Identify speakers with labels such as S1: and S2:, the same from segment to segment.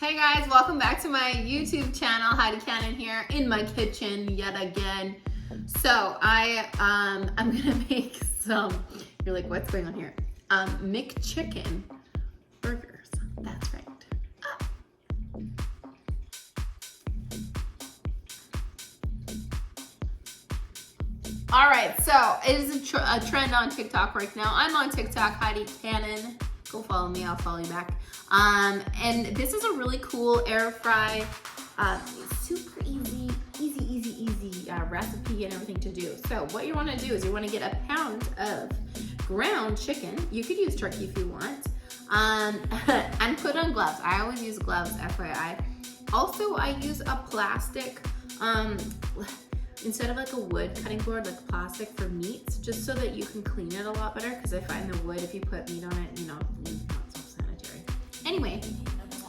S1: Hey guys, welcome back to my YouTube channel. Heidi Cannon here in my kitchen yet again. So I'm gonna make some, you're like, what's going on here? McChicken burgers, that's right. All right, so it is a trend on TikTok right now. I'm on TikTok, Heidi Cannon. Go follow me, I'll follow you back. And this is a really cool air fry, super easy recipe and everything to do. So what you wanna do is you wanna get a pound of ground chicken. You could use turkey if you want. And put on gloves. I always use gloves, FYI. Also, I use a plastic, instead of like a wood cutting board, like plastic for meats, just so that you can clean it a lot better, because I find the wood, if you put meat on it, you know, not so sanitary. Anyway,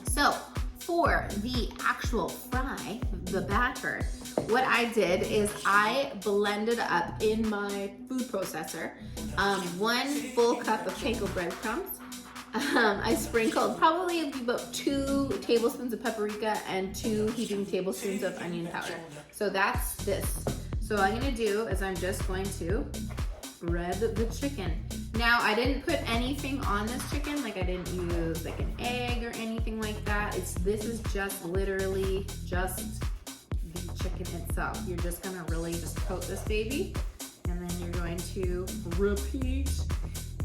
S1: so for the actual fry, the batter, what I did is I blended up in my food processor 1 full cup of panko breadcrumbs. I sprinkled probably about 2 tablespoons of paprika and 2 heaping tablespoons of onion powder. So that's this. So what I'm gonna do is I'm just going to bread the chicken. Now I didn't put anything on this chicken, like I didn't use like an egg or anything like that. This is just literally just the chicken itself. You're just gonna really just coat this baby, and then you're going to repeat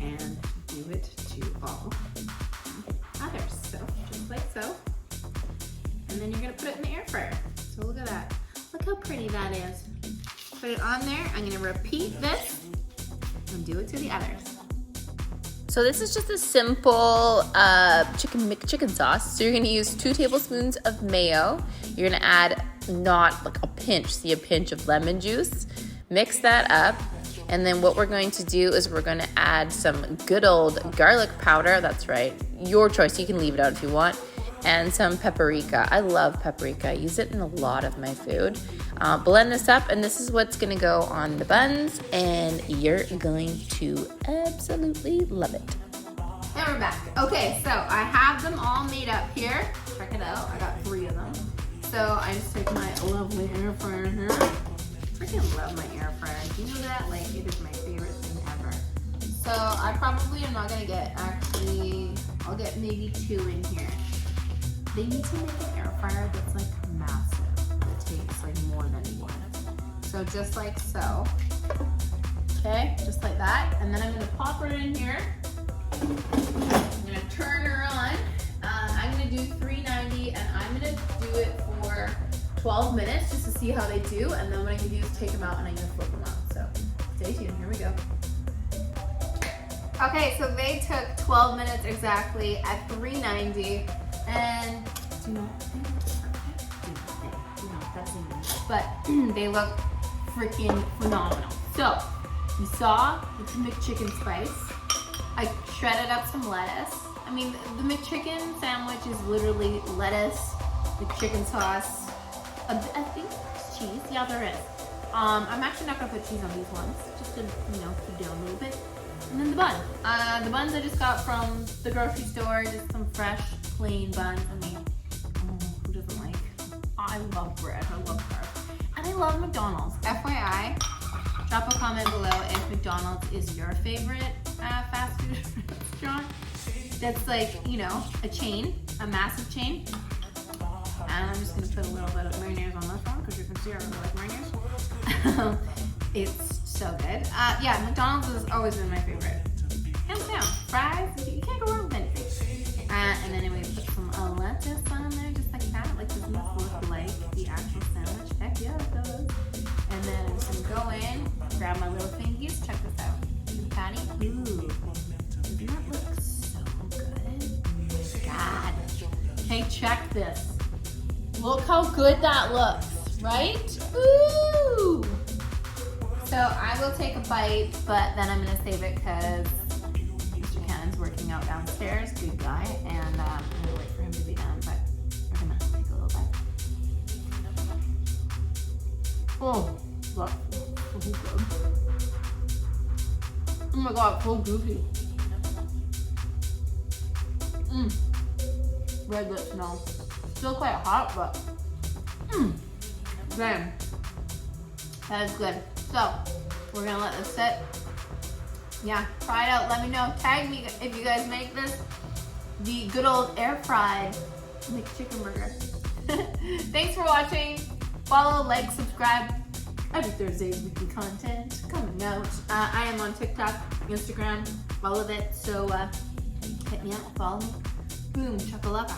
S1: and do it to all others. So just like so. And then you're gonna put it in the air fryer. So look at that. Look how pretty that is. Put it on there. I'm gonna repeat this and do it to the others. So this is just a simple McChicken sauce. So you're gonna use 2 tablespoons of mayo. You're gonna add not like a pinch, see a pinch of lemon juice. Mix that up. And then what we're going to do is we're gonna add some good old garlic powder. That's right, your choice. You can leave it out if you want. And some paprika. I love paprika. I use it in a lot of my food. Blend this up, and this is what's gonna go on the buns, and you're going to absolutely love it. And we're back. Okay, so I have them all made up here. Check it out, I got 3 of them. So I just take my lovely air fryer here. I freaking love my air fryer. Do you know that? Like, it is my favorite thing ever. So I probably am not gonna get, actually, I'll get maybe 2 in here. They need to make an air fryer that's like massive, that takes like more than 1. So just like so. Okay, just like that. And then I'm gonna pop her in here. I'm gonna turn her on. I'm gonna do 390, and I'm gonna do it for 12 minutes just to see how they do. And then what I'm gonna do is take them out and I'm gonna flip them out. So stay tuned, here we go. Okay, so they took 12 minutes exactly at 390. And but they look freaking phenomenal. So you saw the McChicken spice. I shredded up some lettuce. I mean, the McChicken sandwich is literally lettuce, McChicken sauce. I think there's cheese. Yeah, there is. I'm actually not gonna put cheese on these ones, just to keep down a little bit. And then the bun. The buns I just got from the grocery store, just some fresh, plain buns. I mean, who doesn't like? I love bread, I love carbs. And I love McDonald's. FYI, drop a comment below if McDonald's is your favorite fast food restaurant. That's like, a chain, a massive chain. And I'm just gonna put a little bit of mayonnaise on this one, because you can see I really like mayonnaise. It's so good. Yeah, McDonald's has always been my favorite. Hands down. Fries, you can't go wrong with anything. And then anyway, put some lettuce on there, just like that. Like, doesn't this look like the actual sandwich? Heck yeah, it does. And then I'm just gonna go in, grab my little fingies. Check this out. The patty. Ooh, doesn't that look so good? Oh my God. Okay, check this. Look how good that looks, right? Ooh. So I will take a bite, but then I'm gonna save it because Mr. Cannon's working out downstairs, good guy, and I'm gonna wait for him to be done, but we're gonna take a little bite. Oh, that's so good. Oh my God, so goofy. Red lips, no. Still quite hot, but damn, that is good. So we're gonna let this sit. Yeah, try it out. Let me know. Tag me if you guys make this. The good old air fried McChicken burger. Thanks for watching. Follow, like, subscribe. Every Thursday's weekly content coming out. I am on TikTok, Instagram, all of it. So hit me up, follow me. Boom, chakalaka.